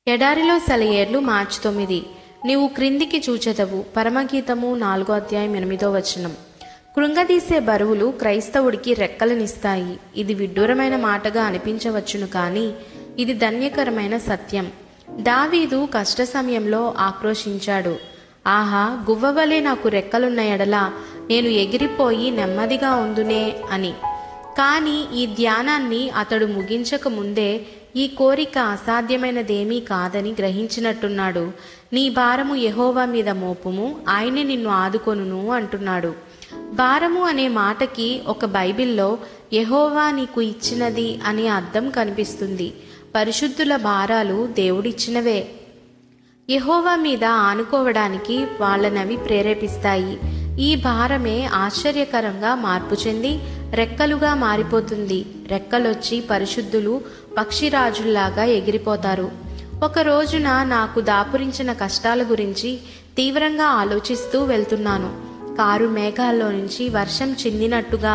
ఎడారిలో సెలయేర్లు మార్చి 9. నీవు క్రిందికి చూచెదవు. పరమగీతము 4:8. కృంగదీసే బరువులు క్రైస్తవుడికి రెక్కలనిస్తాయి. ఇది విడ్డూరమైన మాటగా అనిపించవచ్చును, కానీ ఇది ధన్యకరమైన సత్యం. దావీదు కష్ట సమయంలో ఆక్రోశించాడు. ఆహా, గువ్వవలే నాకు రెక్కలున్న ఎడల నేను ఎగిరిపోయి నెమ్మదిగా ఉందునే అని. కానీ ఈ ధ్యానాన్ని అతడు ముగించక ముందే ఈ కోరిక అసాధ్యమైనదేమీ కాదని గ్రహించినట్టున్నాడు. నీ భారము యెహోవా మీద మోపుము, ఆయనే నిన్ను ఆదుకొనును అంటున్నాడు. భారము అనే మాటకి ఒక బైబిల్లో యెహోవా నీకు ఇచ్చినది అనే అర్థం కనిపిస్తుంది. పరిశుద్ధుల భారాలు దేవుడిచ్చినవే. యెహోవా మీద ఆనుకోవడానికి వాళ్ళనవి ప్రేరేపిస్తాయి. ఈ భారమే ఆశ్చర్యకరంగా మార్పు చెంది రెక్కలుగా మారిపోతుంది. రెక్కలొచ్చి పరిశుద్ధులు పక్షిరాజుల్లాగా ఎగిరిపోతారు. ఒక రోజున నాకు దాపురించిన కష్టాల గురించి తీవ్రంగా ఆలోచిస్తూ వెళ్తున్నాను. కారు మేఘాల్లో నుంచి వర్షం చిందినట్టుగా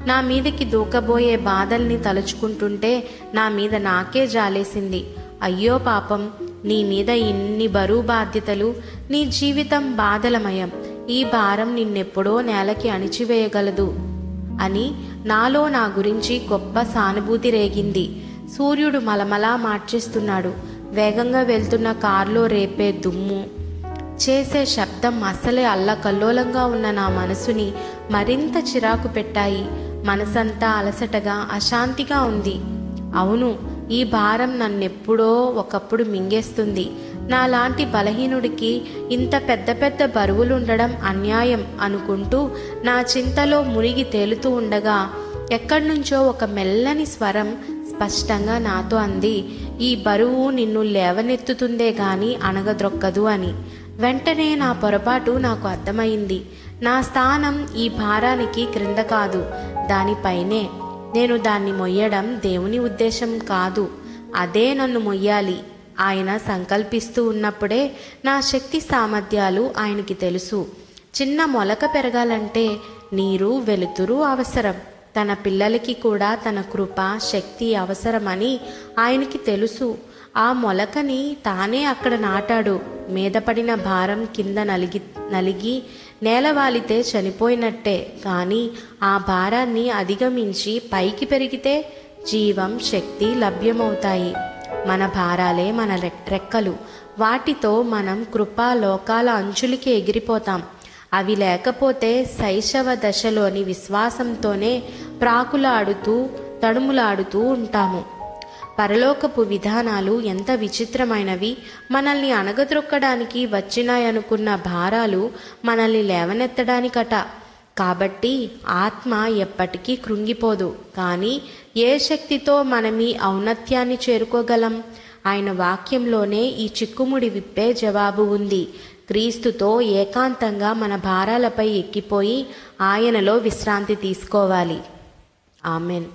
నా మీదకి దూకబోయే బాధల్ని తలుచుకుంటుంటే నా మీద నాకే జాలేసింది. అయ్యో పాపం, నీ మీద ఇన్ని బరువు బాధ్యతలు, నీ జీవితం బాధలమయం. ఈ భారం నిన్నెప్పుడో నేలకి అణిచివేయగలదు అని నాలో నా గురించి గొప్ప సానుభూతి రేగింది. సూర్యుడు మలమలా మార్చేస్తున్నాడు. వేగంగా వెళ్తున్న కారులో రేపే దుమ్ము, చేసే శబ్దం అసలే అల్లకల్లోలంగా ఉన్న నా మనసుని మరింత చిరాకు పెట్టాయి. మనసంతా అలసటగా అశాంతిగా ఉంది. అవును, ఈ భారం నన్నెప్పుడో ఒకప్పుడు మింగేస్తుంది. నాలాంటి బలహీనుడికి ఇంత పెద్ద పెద్ద బరువులుండడం అన్యాయం అనుకుంటూ నా చింతలో మునిగి తేలుతూ ఉండగా ఎక్కడ్నుంచో ఒక మెల్లని స్వరం స్పష్టంగా నాతో అంది, ఈ బరువు నిన్ను లేవనెత్తుతుందే గాని అణగద్రొక్కదు అని. వెంటనే నా పొరపాటు నాకు అర్థమైంది. నా స్థానం ఈ భారానికి క్రింద కాదు, దానిపైనే. నేను దాన్ని మొయ్యడం దేవుని ఉద్దేశం కాదు, అదే నన్ను మొయ్యాలి. ఆయన సంకల్పిస్తూ ఉన్నప్పుడే నా శక్తి సామర్థ్యాలు ఆయనకి తెలుసు. చిన్న మొలక పెరగాలంటే నీరు, వెలుతురు అవసరం. తన పిల్లలకి కూడా తన కృప, శక్తి అవసరమని ఆయనకి తెలుసు. ఆ మొలకని తానే అక్కడ నాటాడు. మీదపడిన భారం కింద నలిగి నేలవాలితే చనిపోయినట్టే. కానీ ఆ భారాన్ని అధిగమించి పైకి పెరిగితే జీవం, శక్తి లభ్యమవుతాయి. మన భారాలే మన రెక్కలు. వాటితో మనం కృపా లోకాల అంచులకి ఎగిరిపోతాం. అవి లేకపోతే శైశవ దశలోని విశ్వాసంతోనే ప్రాకులాడుతూ తడుములాడుతూ ఉంటాము. పరలోకపు విధానాలు ఎంత విచిత్రమైనవి. మనల్ని అణగద్రొక్కడానికి వచ్చినాయనుకున్న భారాలు మనల్ని లేవనెత్తడానికట. కాబట్టి ఆత్మ ఎప్పటికీ కృంగిపోదు. కానీ ఏ శక్తితో మనం ఈ ఔన్నత్యాన్ని చేరుకోగలం? ఆయన వాక్యంలోనే ఈ చిక్కుముడి విప్పే జవాబు ఉంది. క్రీస్తుతో ఏకాంతంగా మన భారాలపై ఎక్కిపోయి ఆయనలో విశ్రాంతి తీసుకోవాలి. ఆమెన్.